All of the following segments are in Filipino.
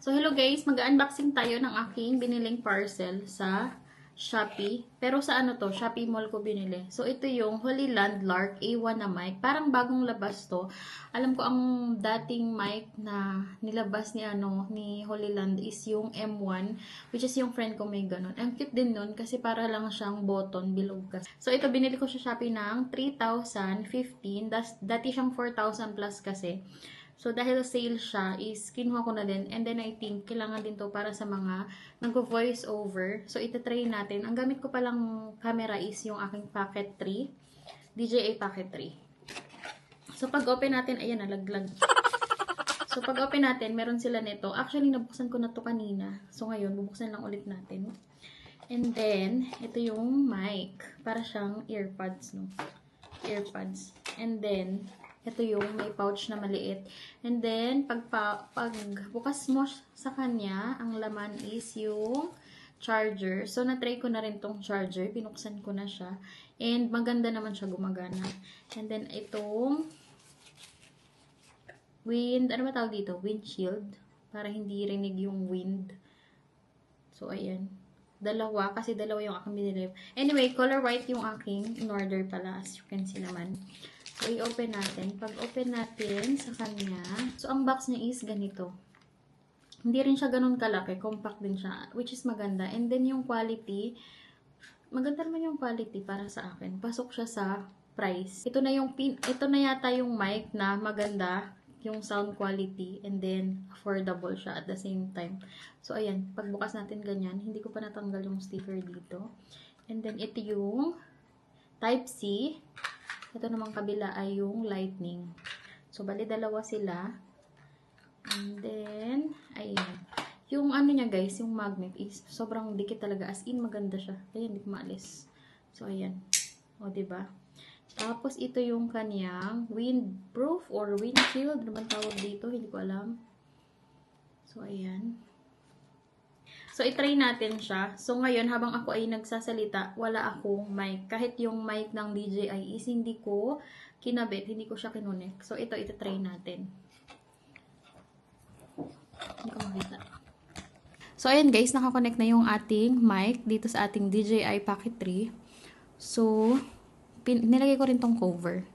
So, hello guys, mag-unboxing tayo ng aking biniling parcel sa Shopee. Pero sa ano to, Shopee Mall ko binili. So, ito yung Holyland Lark A1 na mic. Parang bagong labas to. Alam ko ang dating mic na nilabas ni Holyland is yung M1, which is yung friend ko may ganun. Ang cute din nun kasi para lang siyang button bilog kasi. So, ito binili ko sa Shopee ng 3,015. Dati siyang 4,000 plus kasi. So, dahil sale siya, is kinuha ko na din. And then, I think, kailangan din to para sa mga nag-voice over. So, itatry natin. Ang gamit ko palang camera is yung aking Pocket 3. DJI Pocket 3. So, pag open natin, ayan, nalaglag. So, pag open natin, meron sila nito. Actually, nabuksan ko na to kanina. So, ngayon, bubuksan lang ulit natin. And then, ito yung mic. Para siyang earpods, no? Earpods. And then, ito yung may pouch na maliit. And then, pag bukas mo sa kanya, ang laman is yung charger. So, na-try ko na rin tong charger. Pinuksan ko na siya. And, maganda naman siya gumagana. And then, itong ano ba tawag dito? Windshield. Para hindi rinig yung wind. So, ayan. Dalawa, kasi dalawa yung aking binili. Anyway, color white yung aking in order pala, as you can see naman. So, i-open natin. Pag open natin sa kanya, so, ang box niya is ganito. Hindi rin siya ganun kalaki. Compact din siya, which is maganda. And then, yung quality, maganda naman yung quality para sa akin. Pasok siya sa price. Ito na yata yung mic na maganda, yung sound quality, and then, affordable siya at the same time. So, ayan. Pagbukas natin ganyan, hindi ko pa natanggal yung sticker dito. And then, ito yung Type-C. Ito namang kabila ay yung lightning. So, bali dalawa sila. And then, ayan. Yung ano niya guys, yung magnet is sobrang dikit talaga. As in, maganda siya. Ayan, hindi ko maalis. So, ayan. O, diba? Tapos, ito yung kanyang windproof or windshield. Ano man tawag dito? Hindi ko alam. So, ayan. So, itry natin siya. So, ngayon, habang ako ay nagsasalita, wala akong mic. Kahit yung mic ng DJI is hindi ko kinabit, hindi ko siya kinunik. So, ito, itry natin. Hindi ko makita. So, ayan guys, nakakonect na yung ating mic dito sa ating DJI Pocket 3. So, nilagay ko rin tong cover.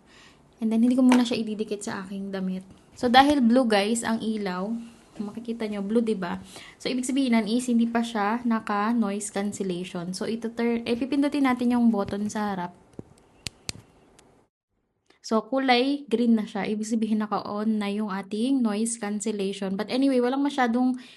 And then, hindi ko muna siya ididikit sa aking damit. So, dahil blue guys, ang ilaw, makikita nyo, blue, diba? So, ibig sabihin is, hindi pa siya naka-noise cancellation. So, pipindutin natin yung button sa harap. So, kulay green na siya. Ibig sabihin, naka-on na yung ating noise cancellation. But anyway, walang masyadong